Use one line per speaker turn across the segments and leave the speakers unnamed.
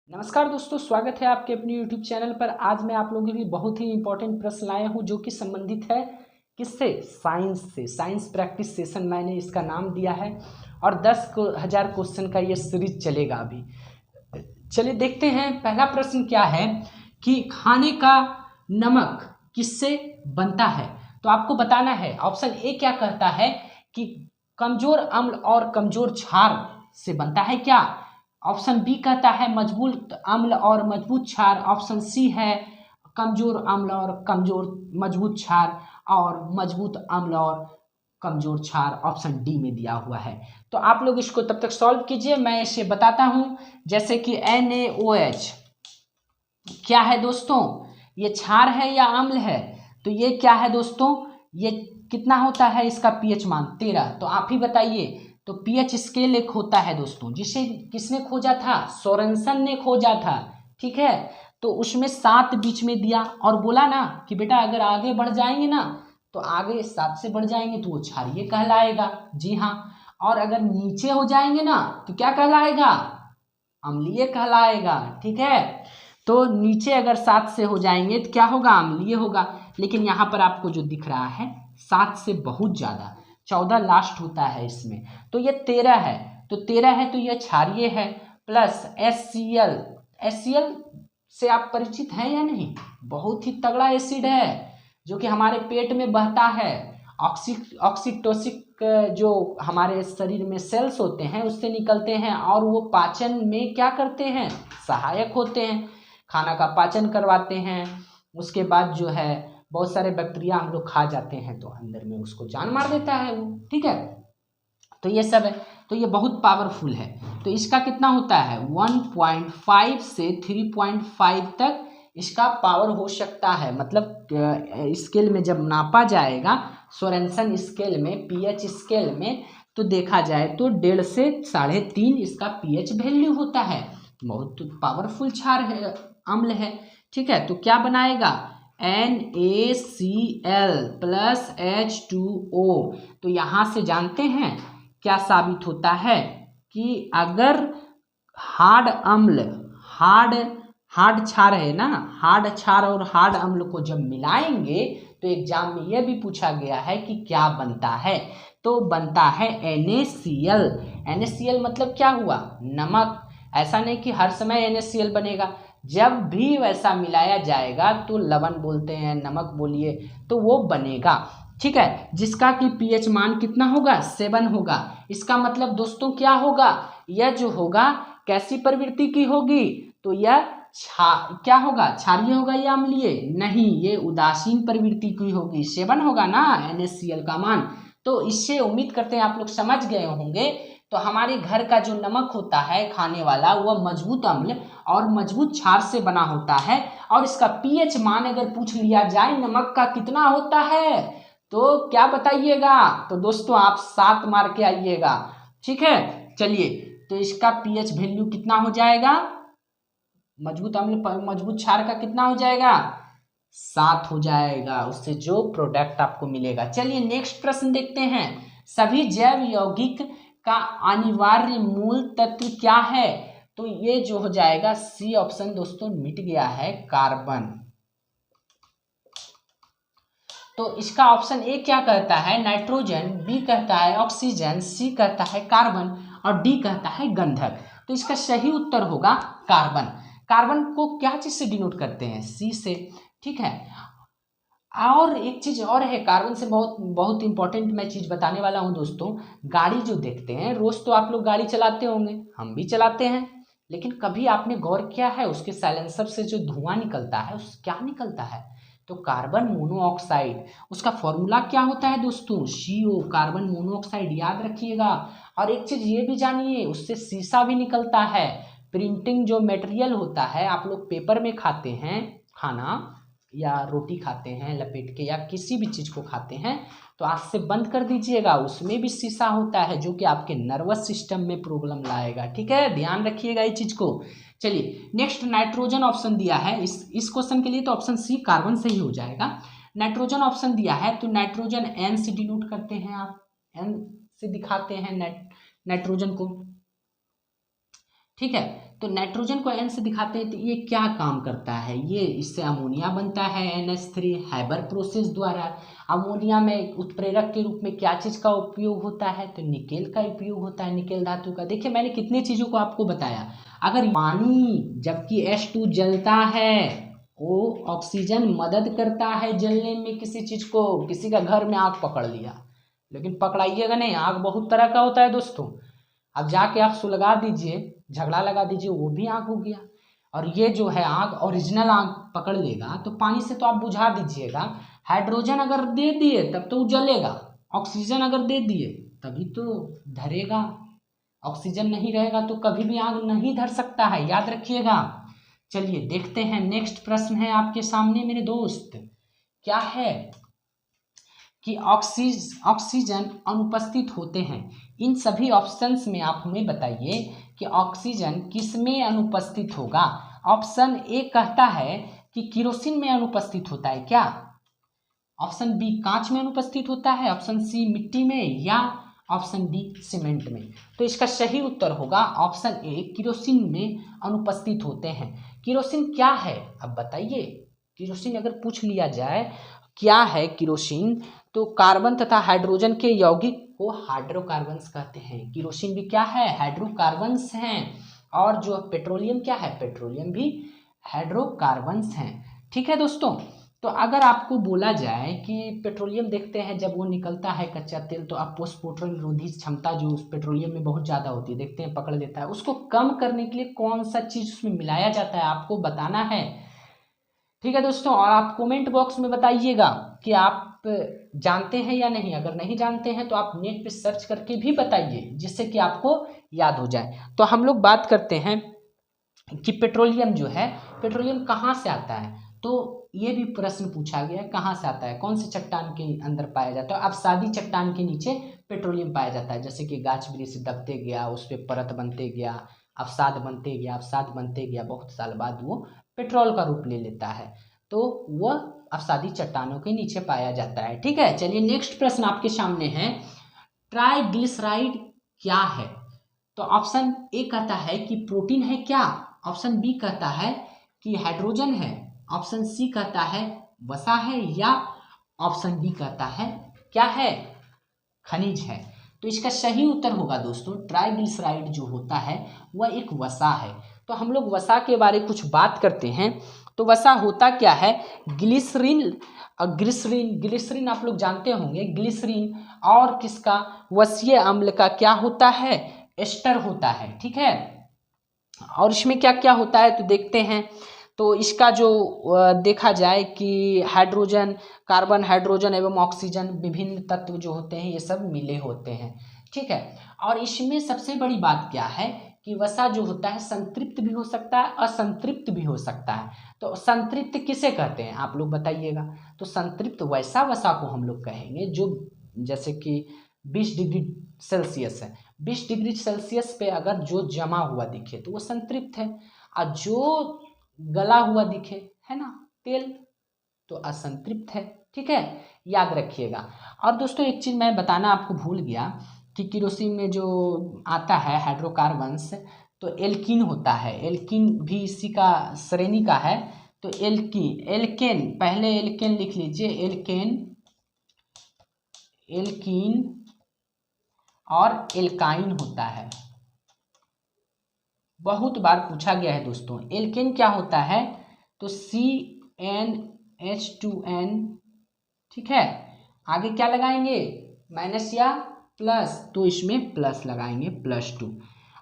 नमस्कार दोस्तों, स्वागत है आपके अपने YouTube चैनल पर। आज मैं आप लोगों के लिए बहुत ही इंपॉर्टेंट प्रश्न लाया हूं जो कि संबंधित है किससे? साइंस से। साइंस प्रैक्टिस सेशन मैंने इसका नाम दिया है और 10,000 क्वेश्चन का ये सीरीज चलेगा अभी। चलिए देखते हैं पहला प्रश्न क्या है कि खाने का नमक किससे बनता है। तो आपको बताना है। ऑप्शन ए क्या कहता है कि कमजोर अम्ल और कमजोर क्षार से बनता है क्या। ऑप्शन बी कहता है मजबूत अम्ल और मजबूत क्षार। ऑप्शन सी है कमजोर अम्ल और कमजोर मजबूत क्षार और मजबूत अम्ल और कमजोर क्षार ऑप्शन डी में दिया हुआ है। तो आप लोग इसको तब तक सॉल्व कीजिए, मैं इसे बताता हूं। जैसे कि NaOH क्या है दोस्तों, ये क्षार है या अम्ल है? तो ये क्या है दोस्तों, ये कितना होता है इसका पीएच मान 13। तो आप ही बताइए। तो पीएच स्केल एक होता है दोस्तों, जिसे किसने खोजा था? सोरेनसन ने खोजा था। ठीक है, तो उसमें 7 बीच में दिया और बोला ना कि बेटा अगर आगे बढ़ जाएंगे ना तो आगे 7 से बढ़ जाएंगे तो वो क्षारीय कहलाएगा। जी हाँ, और अगर नीचे हो जाएंगे ना तो क्या कहलाएगा? अम्लीय कहलाएगा। ठीक है, तो नीचे अगर 7 से हो जाएंगे तो क्या होगा? अम्लीय होगा। लेकिन यहाँ पर आपको जो दिख रहा है 7 से बहुत ज़्यादा, 14 लास्ट होता है इसमें, तो ये 13 है। तो 13 है तो ये क्षारीय है। Plus HCl। HCl से आप परिचित हैं या नहीं? बहुत ही तगड़ा एसिड है जो कि हमारे पेट में बहता है। ऑक्सीटोसिक जो हमारे शरीर में सेल्स होते हैं उससे निकलते हैं और वो पाचन में क्या करते हैं? सहायक होते हैं, खाना का पाचन करवाते हैं। उसके बाद जो है बहुत सारे बैक्टीरिया हम लोग खा जाते हैं तो अंदर में उसको जान मार देता है वो। ठीक है, तो ये सब है, तो ये बहुत पावरफुल है। तो इसका कितना होता है? 1.5 से 3.5 तक इसका पावर हो सकता है। मतलब स्केल में जब नापा जाएगा सोरेनसन स्केल में, पीएच स्केल में, तो देखा जाए तो 1.5 से 3.5 इसका पीएच वैल्यू होता है। बहुत पावरफुल क्षार है, अम्ल है। ठीक है, तो क्या बनाएगा? NaCl plus H2O। तो यहाँ से जानते हैं क्या साबित होता है कि अगर हार्ड अम्ल, हार्ड क्षार है ना, हार्ड क्षार और हार्ड अम्ल को जब मिलाएंगे तो एग्जाम में यह भी पूछा गया है कि क्या बनता है। तो बनता है NaCl। NaCl मतलब क्या हुआ? नमक। ऐसा नहीं कि हर समय NaCl बनेगा, जब भी वैसा मिलाया जाएगा तो लवण बोलते हैं, नमक बोलिए, तो वो बनेगा। ठीक है, जिसका कि पीएच मान कितना होगा? 7 होगा। इसका मतलब दोस्तों क्या होगा? यह जो होगा कैसी प्रवृत्ति की होगी? तो यह क्या होगा? क्षारीय होगा या अम्लीय? नहीं, ये उदासीन प्रवृत्ति की होगी। 7 होगा ना NaCl का मान। तो इससे उम्मीद करते हैं आप लोग समझ गए होंगे। तो हमारे घर का जो नमक होता है खाने वाला, वह मजबूत अम्ल और मजबूत क्षार से बना होता है। और इसका पीएच मान अगर पूछ लिया जाए नमक का कितना होता है तो क्या बताइएगा? तो दोस्तों आप 7 मार के आइएगा। ठीक है, चलिए, तो इसका पीएच वैल्यू कितना हो जाएगा? मजबूत अम्ल मजबूत क्षार का कितना हो जाएगा? 7 हो जाएगा, उससे जो प्रोडक्ट आपको मिलेगा। चलिए नेक्स्ट प्रश्न देखते हैं। सभी जैव यौगिक का अनिवार्य मूल तत्व क्या है? तो ये जो हो जाएगा सी ऑप्शन दोस्तों मिट गया है, कार्बन। तो इसका ऑप्शन ए क्या कहता है? नाइट्रोजन। बी कहता है ऑक्सीजन। सी कहता है कार्बन और डी कहता है गंधक। तो इसका सही उत्तर होगा कार्बन। कार्बन को क्या चीज से डिनोट करते हैं? सी से। ठीक है, और एक चीज और है कार्बन से बहुत बहुत इंपॉर्टेंट मैं चीज बताने वाला हूं दोस्तों। गाड़ी जो देखते हैं रोज, तो आप लोग गाड़ी चलाते होंगे, हम भी चलाते हैं, लेकिन कभी आपने गौर किया है उसके साइलेंसर से जो धुआं निकलता है उस क्या निकलता है? तो कार्बन मोनोऑक्साइड। उसका फॉर्मूला क्या होता है दोस्तों? CO, कार्बन मोनोऑक्साइड, याद रखिएगा। और एक चीज ये भी जानिए, उससे शीशा भी निकलता है। प्रिंटिंग जो मटेरियल होता है, आप लोग पेपर में खाते हैं खाना या रोटी खाते हैं लपेट के या किसी भी चीज को खाते हैं, तो आँख से बंद कर दीजिएगा, उसमें भी शीशा होता है जो कि आपके नर्वस सिस्टम में प्रॉब्लम लाएगा। ठीक है, ध्यान रखिएगा इस चीज को। चलिए नेक्स्ट, नाइट्रोजन ऑप्शन दिया है इस क्वेश्चन के लिए, तो ऑप्शन सी कार्बन सही हो जाएगा। नाइट्रोजन ऑप्शन दिया है, तो नाइट्रोजन N से डिनोट करते हैं, आप N से दिखाते हैं नाइट्रोजन को। ठीक है, तो नाइट्रोजन को N से दिखाते हैं तो ये क्या काम करता है, ये इससे अमोनिया बनता है NH3 हैबर प्रोसेस द्वारा। अमोनिया में उत्प्रेरक के रूप में क्या चीज़ का उपयोग होता है, तो निकेल का उपयोग होता है, निकेल धातु का। देखिए मैंने कितनी चीज़ों को आपको बताया। अगर पानी जबकि H2 जलता है, वो ऑक्सीजन मदद करता है जलने में किसी चीज़ को। किसी का घर में आग पकड़ लिया, लेकिन पकड़ाइएगा नहीं, आग बहुत तरह का होता है दोस्तों। अब जाके आप सुलगा दीजिए, झगड़ा लगा दीजिए, वो भी आग हो गया। और ये जो है आग, ओरिजिनल आग पकड़ लेगा तो पानी से तो आप बुझा दीजिएगा। हाइड्रोजन अगर दे दिए तब तो जलेगा, ऑक्सीजन अगर दे दिए तभी तो धरेगा। ऑक्सीजन नहीं रहेगा तो कभी भी आग नहीं धर सकता है, याद रखिएगा। चलिए देखते हैं, नेक्स्ट प्रश्न है आपके सामने मेरे दोस्त। क्या है कि ऑक्सीजन अनुपस्थित होते हैं। इन सभी ऑप्शंस में आप हमें बताइए कि ऑक्सीजन किस में अनुपस्थित होगा। ऑप्शन ए कहता है कि केरोसिन में अनुपस्थित होता है क्या, ऑप्शन बी कांच में अनुपस्थित होता है, ऑप्शन सी मिट्टी में, या ऑप्शन डी सीमेंट में। तो इसका सही उत्तर होगा ऑप्शन ए, केरोसिन में अनुपस्थित होते हैं। केरोसिन क्या है अब बताइए। केरोसिन अगर पूछ लिया जाए क्या है केरोसिन, तो कार्बन तथा हाइड्रोजन के यौगिक को हाइड्रोकार्बन्स कहते हैं। केरोसिन भी क्या है, हाइड्रोकार्बन्स हैं। और जो पेट्रोलियम क्या है, पेट्रोलियम भी हाइड्रोकार्बन्स हैं। ठीक है दोस्तों। तो अगर आपको बोला जाए कि पेट्रोलियम देखते हैं जब वो निकलता है कच्चा तेल, तो आप पोस्टमॉर्टम निरोधी क्षमता जो उस पेट्रोलियम में बहुत ज़्यादा होती है, देखते हैं पकड़ लेता है। उसको कम करने के लिए कौन सा चीज़ उसमें मिलाया जाता है आपको बताना है। ठीक है दोस्तों, और आप कमेंट बॉक्स में बताइएगा कि आप जानते हैं या नहीं। अगर नहीं जानते हैं तो आप नेट पे सर्च करके भी बताइए, जिससे कि आपको याद हो जाए। तो हम लोग बात करते हैं कि पेट्रोलियम जो है, पेट्रोलियम कहाँ से आता है। तो ये भी प्रश्न पूछा गया है, कहाँ से आता है, कौन से चट्टान के अंदर पाया जाता है। अवसादी चट्टान के नीचे पेट्रोलियम पाया जाता है। जैसे कि गाछ वृक्ष दबते गया, उस पर परत बनते गया, अवसाद बनते गया, अवसाद बनते गया, बहुत साल बाद वो पेट्रोल का रूप ले लेता है। तो वह अवसादी चट्टानों के नीचे पाया जाता है। ठीक है, चलिए नेक्स्ट प्रश्न आपके सामने है, ट्राइग्लिसराइड क्या है। तो ऑप्शन ए कहता है कि प्रोटीन है क्या, ऑप्शन बी कहता है कि हाइड्रोजन है, ऑप्शन सी कहता है वसा है, या ऑप्शन डी कहता है क्या है, खनिज है। तो इसका सही उत्तर होगा दोस्तों, ट्राइग्लिसराइड जो होता है वह एक वसा है। तो हम लोग वसा के बारे कुछ बात करते हैं। तो वसा होता क्या है, ग्लिसरीन, ग्लिसरीन आप लोग जानते होंगे। ग्लिसरीन और किसका, वसीय अम्ल का क्या होता है, एस्टर होता है। ठीक है, और इसमें क्या क्या होता है तो देखते हैं। तो इसका जो देखा जाए कि हाइड्रोजन, कार्बन, हाइड्रोजन एवं ऑक्सीजन, विभिन्न तत्व जो होते हैं ये सब मिले होते हैं। ठीक है, और इसमें सबसे बड़ी बात क्या है कि वसा जो होता है संतृप्त भी हो सकता है, असंतृप्त भी हो सकता है। तो संतृप्त किसे कहते हैं आप लोग बताइएगा। तो संतृप्त वैसा वसा को हम लोग कहेंगे जो जैसे कि 20 डिग्री सेल्सियस है, 20 डिग्री सेल्सियस पे अगर जो जमा हुआ दिखे तो वो संतृप्त है, और जो गला हुआ दिखे है ना तेल, तो असंतृप्त है। ठीक है, याद रखिएगा। और दोस्तों एक चीज़ मैं बताना आपको भूल गया कि केरोसिन में जो आता है हाइड्रोकार्बन्स, तो एल्कीन होता है। एल्कीन भी इसी का श्रेणी का है। तो एल्केन, पहले एल्केन लिख लीजिए, एल्कीन और एल्काइन होता है। बहुत बार पूछा गया है दोस्तों। एल्केन क्या होता है, तो CnH2n। ठीक है, आगे क्या लगाएंगे, माइनस या प्लस, तो इसमें प्लस लगाएंगे, +2।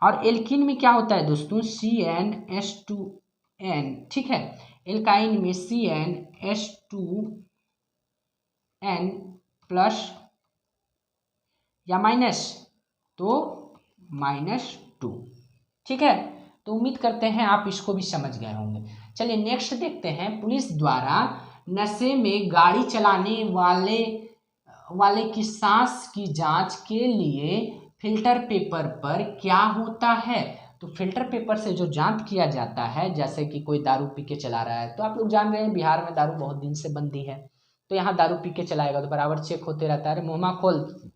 और एल्कीन में क्या होता है दोस्तों, CnH2n। ठीक है, एल्काइन में CnH2n प्लस या माइनस, तो -2। ठीक है, तो उम्मीद करते हैं आप इसको भी समझ गए होंगे। चलिए नेक्स्ट देखते हैं, पुलिस द्वारा नशे में गाड़ी चलाने वाले की सांस की जांच के लिए फिल्टर पेपर पर क्या होता है। तो फिल्टर पेपर से जो जांच किया जाता है, जैसे कि कोई दारू पी के चला रहा है, तो आप लोग जान रहे हैं बिहार में दारू बहुत दिन से बंदी है, तो यहाँ दारू पी के चलाएगा तो बराबर चेक होते रहता है, अरे मुँह खोल,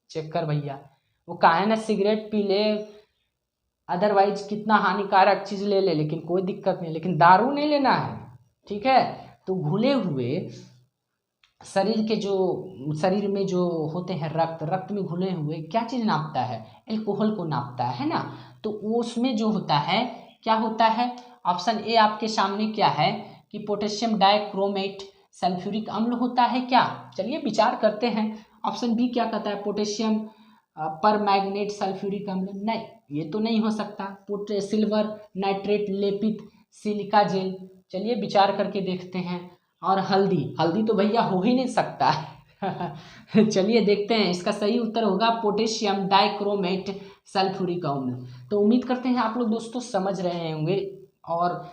चेक कर भैया, वो काहे ना सिगरेट पी ले, अदरवाइज कितना हानिकारक चीज़ ले ले, लेकिन कोई दिक्कत नहीं, लेकिन दारू नहीं लेना है, ठीक है। तो घुले हुए शरीर में जो होते हैं रक्त में घुले हुए क्या चीज़ नापता है, एल्कोहल को नापता है ना। तो उसमें जो होता है क्या होता है, ऑप्शन ए आपके सामने क्या है कि पोटेशियम डाइक्रोमेट सल्फ्यूरिक अम्ल होता है क्या। चलिए विचार करते हैं। ऑप्शन बी क्या कहता है, पोटेशियम पर मैग्नेट सल्फ्यूरिक अम्ल, नहीं ये तो नहीं हो सकता। सिल्वर नाइट्रेट लेपित सिलिका जेल, चलिए विचार करके देखते हैं। और हल्दी तो भैया हो ही नहीं सकता है चलिए देखते हैं, इसका सही उत्तर होगा पोटेशियम डाइक्रोमेट सल्फ्यूरिक अम्ल। तो उम्मीद करते हैं आप लोग दोस्तों समझ रहे होंगे और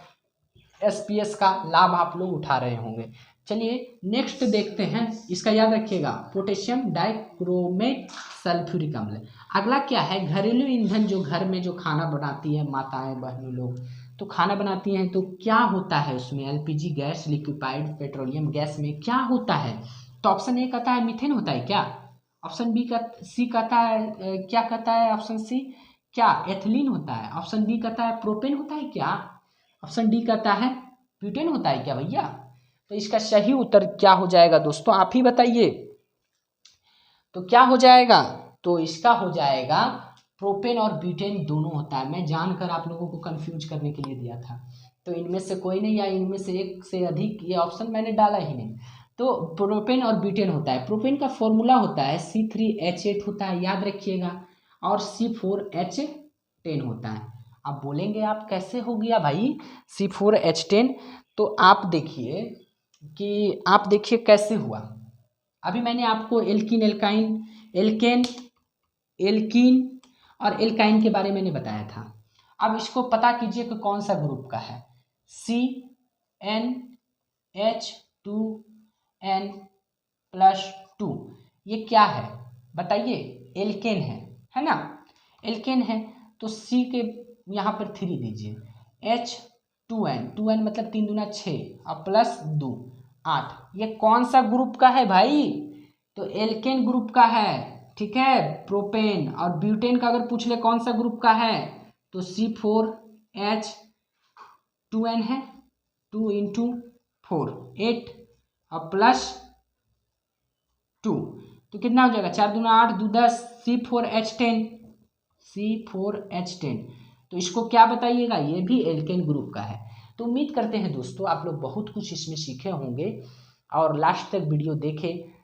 एसपीएस का लाभ आप लोग उठा रहे होंगे। चलिए नेक्स्ट देखते हैं, इसका याद रखिएगा पोटेशियम डाइक्रोमेट सल्फ्यूरिक अम्ल। अगला क्या है, घरेलू ईंधन, जो घर में जो खाना बनाती है माताएं बहनों लोग तो खाना बनाती हैं, तो क्या होता है उसमें, LPG gas, liquefied petroleum gas में क्या होता है। तो ऑप्शन ए कहता है मीथेन होता है क्या, ऑप्शन बी का सी कहता है क्या कहता है ऑप्शन सी क्या एथिलीन होता है, ऑप्शन बी कहता है प्रोपेन होता है क्या, ऑप्शन डी कहता है ब्यूटेन होता है क्या भैया। तो इसका सही उत्तर क्या हो जाएगा दोस्तों, आप ही बताइए। तो क्या हो जाएगा, तो इसका हो जाएगा प्रोपेन और ब्यूटेन दोनों होता है। मैं जानकर आप लोगों को कंफ्यूज करने के लिए दिया था। तो इनमें से कोई नहीं या इनमें से एक से अधिक, ये ऑप्शन मैंने डाला ही नहीं। तो प्रोपेन और ब्यूटेन होता है। प्रोपेन का फॉर्मूला होता है C3H8 होता है, याद रखिएगा, और C4H10 होता है। अब बोलेंगे आप कैसे हो गया भाई C4H10, तो आप देखिए कैसे हुआ। अभी मैंने आपको एल्कीन और एल्काइन के बारे में मैंने बताया था। अब इसको पता कीजिए कि कौन सा ग्रुप का है, CnH2n+2, ये क्या है बताइए, एल्केन है ना, एल्केन है। तो C के यहाँ पर 3 दीजिए, H2n मतलब 3 दूना 6 और +2 8, ये कौन सा ग्रुप का है भाई, तो एल्केन ग्रुप का है, ठीक है। प्रोपेन और ब्यूटेन का अगर पूछ ले कौन सा ग्रुप का है, तो C4H2n है, 2 × 4 8 और +2, तो कितना हो जाएगा, 4 दूना 8 2 10, C4H10। तो इसको क्या बताइएगा, ये भी एल्केन ग्रुप का है। तो उम्मीद करते हैं दोस्तों आप लोग बहुत कुछ इसमें सीखे होंगे और लास्ट तक वीडियो देखें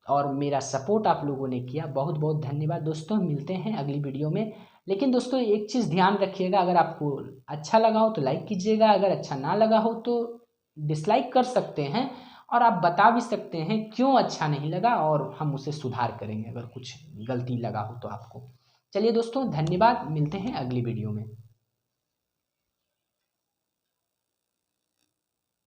और मेरा सपोर्ट आप लोगों ने किया, बहुत बहुत धन्यवाद दोस्तों। मिलते हैं अगली वीडियो में। लेकिन दोस्तों एक चीज़ ध्यान रखिएगा, अगर आपको अच्छा लगा हो तो लाइक कीजिएगा, अगर अच्छा ना लगा हो तो डिसलाइक कर सकते हैं, और आप बता भी सकते हैं क्यों अच्छा नहीं लगा और हम उसे सुधार करेंगे अगर कुछ गलती लगा हो तो आपको। चलिए दोस्तों धन्यवाद, मिलते हैं अगली वीडियो में।